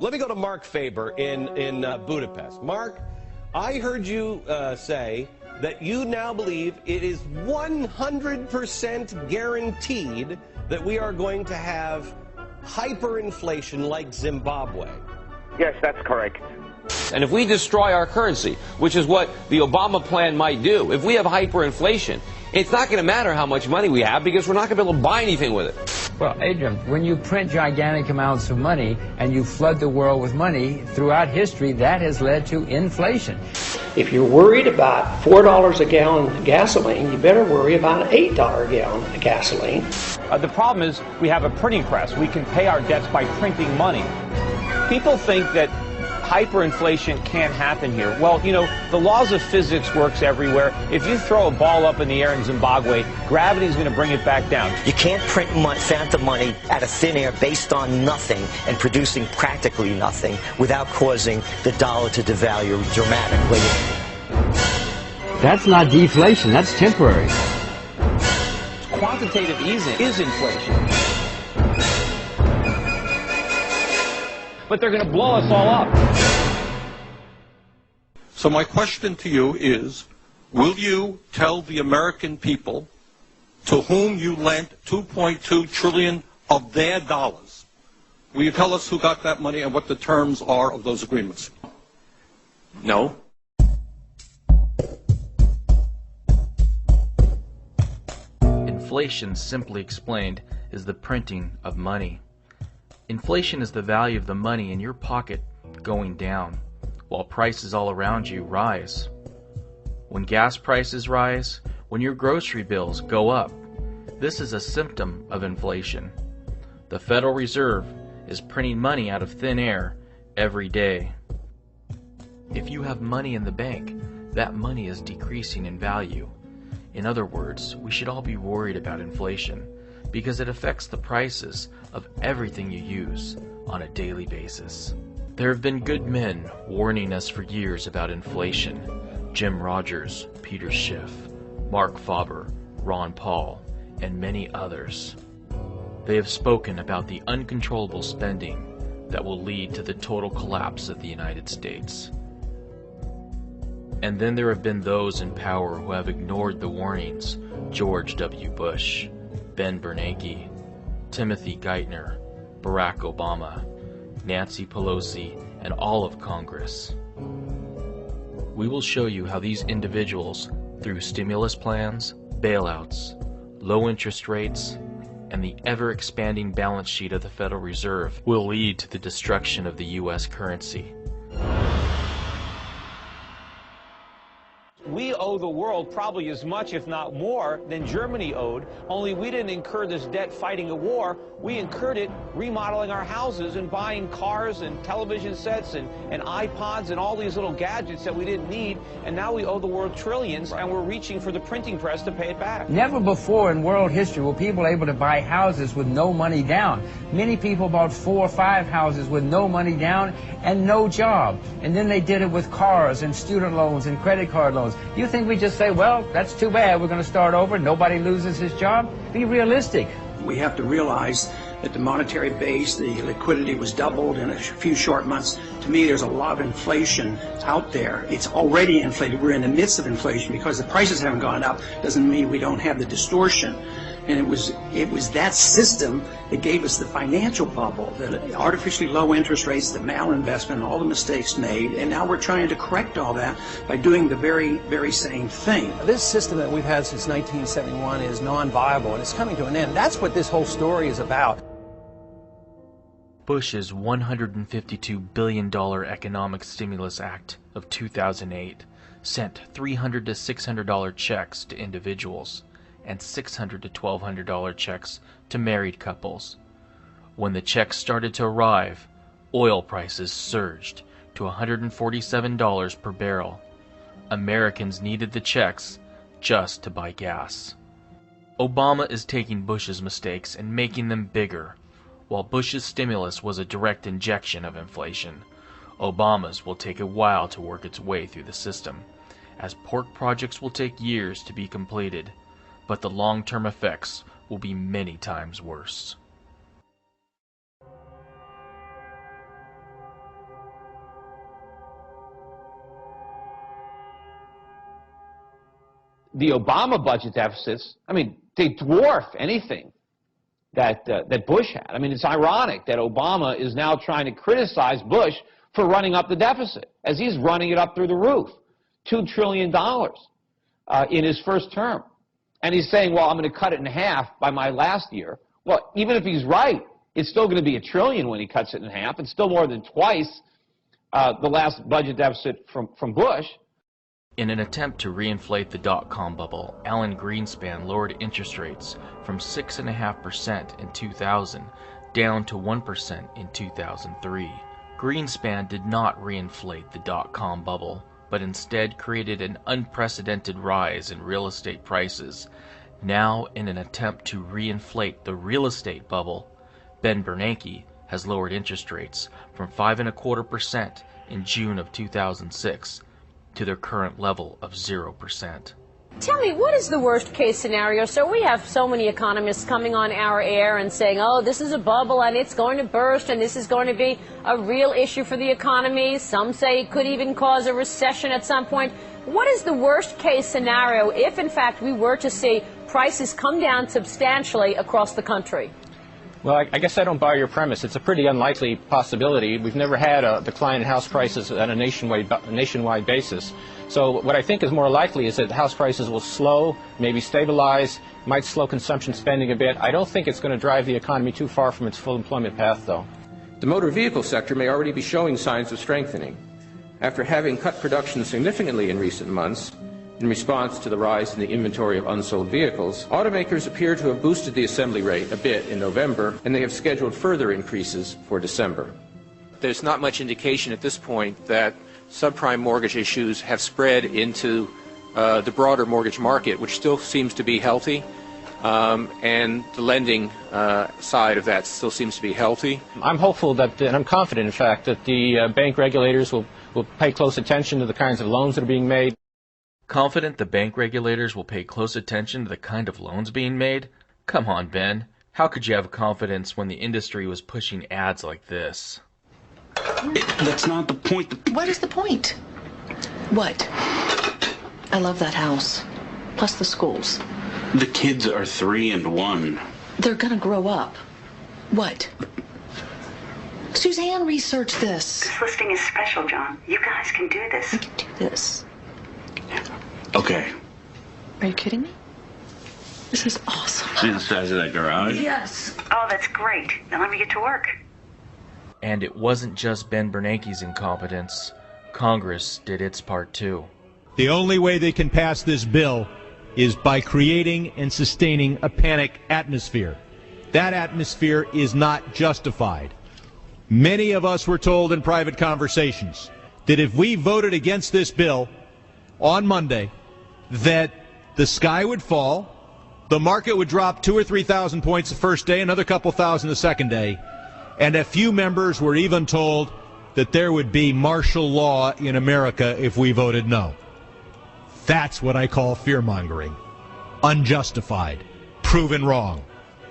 Let me go to Mark Faber in Budapest. Mark, I heard you say that you now believe it is 100% guaranteed that we are going to have hyperinflation like Zimbabwe. Yes, that's correct. And if we destroy our currency, which is what the Obama plan might do, if we have hyperinflation, it's not going to matter how much money we have because we're not going to be able to buy anything with it. Well, Adrian, when you print gigantic amounts of money and you flood the world with money throughout history, that has led to inflation. If you're worried about $4 a gallon of gasoline, you better worry about an $8 a gallon of gasoline. The problem is we have a printing press. We can pay our debts by printing money. People think that hyperinflation can't happen here. Well, you know, the laws of physics works everywhere. If you throw a ball up in the air in Zimbabwe, gravity is going to bring it back down. You can't print phantom money out of thin air based on nothing and producing practically nothing without causing the dollar to devalue dramatically. That's not deflation, that's temporary. Quantitative easing is inflation. But they're going to blow us all up. So my question to you is, will you tell the American people to whom you lent $2.2 trillion of their dollars, will you tell us who got that money and what the terms are of those agreements? No. Inflation, simply explained, is the printing of money. Inflation is the value of the money in your pocket going down, while prices all around you rise. When gas prices rise, when your grocery bills go up, this is a symptom of inflation. The Federal Reserve is printing money out of thin air every day. If you have money in the bank, that money is decreasing in value. In other words, we should all be worried about inflation, because it affects the prices of everything you use on a daily basis. There have been good men warning us for years about inflation. Jim Rogers, Peter Schiff, Mark Faber, Ron Paul, and many others. They have spoken about the uncontrollable spending that will lead to the total collapse of the United States. And then there have been those in power who have ignored the warnings. George W. Bush, Ben Bernanke, Timothy Geithner, Barack Obama, Nancy Pelosi, and all of Congress. We will show you how these individuals, through stimulus plans, bailouts, low interest rates, and the ever-expanding balance sheet of the Federal Reserve, will lead to the destruction of the U.S. currency. We owe the world probably as much, if not more, than Germany owed, only we didn't incur this debt fighting a war. We incurred it remodeling our houses and buying cars and television sets and iPods and all these little gadgets that we didn't need, and now we owe the world trillions, and we're reaching for the printing press to pay it back. Never before in world history were people able to buy houses with no money down. Many people bought 4 or 5 houses with no money down and no job. And then they did it with cars and student loans and credit card loans. You think we just say, well, that's too bad, we're going to start over, nobody loses his job? Be realistic. We have to realize that the monetary base, the liquidity was doubled in a few short months. To me, there's a lot of inflation out there. It's already inflated. We're in the midst of inflation. Because the prices haven't gone up doesn't mean we don't have the distortion. And it was that system that gave us the financial bubble, the artificially low interest rates, the malinvestment, all the mistakes made, and now we're trying to correct all that by doing the very, very same thing. This system that we've had since 1971 is non-viable, and it's coming to an end. That's what this whole story is about. Bush's $152 billion Economic Stimulus Act of 2008 sent $300 to $600 checks to individuals and $600 to $1,200 checks to married couples. When the checks started to arrive, oil prices surged to $147 per barrel. Americans needed the checks just to buy gas. Obama is taking Bush's mistakes and making them bigger. While Bush's stimulus was a direct injection of inflation, Obama's will take a while to work its way through the system, as pork projects will take years to be completed, but the long-term effects will be many times worse. the Obama budget deficits, I mean, they dwarf anything that Bush had. I mean, it's ironic that Obama is now trying to criticize Bush for running up the deficit, as he's running it up through the roof, $2 trillion in his first term. And he's saying, well, I'm going to cut it in half by my last year. Well, even if he's right, it's still going to be $1 trillion when he cuts it in half. It's still more than twice the last budget deficit from Bush. In an attempt to reinflate the dot-com bubble, Alan Greenspan lowered interest rates from 6.5% in 2000 down to 1% in 2003. Greenspan did not reinflate the dot-com bubble, but instead created an unprecedented rise in real estate prices. Now, in an attempt to reinflate the real estate bubble, Ben Bernanke has lowered interest rates from 5.25% in June of 2006 to their current level of 0%. Tell me, what is the worst case scenario? So we have so many economists coming on our air and saying, oh, this is a bubble and it's going to burst and this is going to be a real issue for the economy. Some say it could even cause a recession at some point. What is the worst case scenario if, in fact, we were to see prices come down substantially across the country? Well, I guess I don't buy your premise. It's a pretty unlikely possibility. We've never had a decline in house prices on a nationwide basis. So what I think is more likely is that house prices will slow, maybe stabilize, might slow consumption spending a bit. I don't think it's going to drive the economy too far from its full employment path, though. The motor vehicle sector may already be showing signs of strengthening. After having cut production significantly in recent months, in response to the rise in the inventory of unsold vehicles, automakers appear to have boosted the assembly rate a bit in November, and they have scheduled further increases for December. There's not much indication at this point that subprime mortgage issues have spread into the broader mortgage market, which still seems to be healthy, and the lending side of that still seems to be healthy. I'm hopeful that, and I'm confident, in fact, that the bank regulators will pay close attention to the kinds of loans that are being made. Confident the bank regulators will pay close attention to the kind of loans being made? Come on, Ben. How could you have confidence when the industry was pushing ads like this? That's not the point. What is the point? What? I love that house. Plus the schools. The kids are 3 and 1. They're gonna grow up. What? Suzanne researched this. This listing is special, John. You guys can do this. We can do this. Okay. Are you kidding me? This is awesome. See the size of that garage? Yes. Oh, that's great. Now let me get to work. And it wasn't just Ben Bernanke's incompetence. Congress did its part too. The only way they can pass this bill is by creating and sustaining a panic atmosphere. That atmosphere is not justified. Many of us were told in private conversations that if we voted against this bill on Monday, that the sky would fall, the market would drop 2,000 or 3,000 points the first day, another couple thousand the second day, and a few members were even told that there would be martial law in America if we voted no. That's what I call fear-mongering. Unjustified. Proven wrong.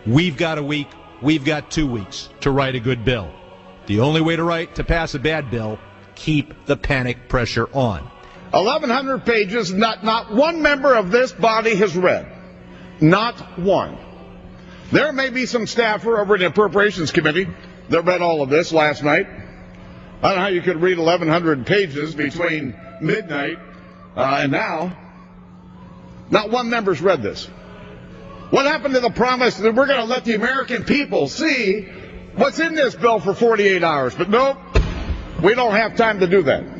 We've got a week, we've got 2 weeks to write a good bill. The only way to pass a bad bill, keep the panic pressure on. 1,100 pages, not one member of this body has read. Not one. There may be some staffer over in the Appropriations Committee that read all of this last night. I don't know how you could read 1,100 pages between midnight and now. Not one member's read this. What happened to the promise that we're going to let the American people see what's in this bill for 48 hours? But nope, we don't have time to do that.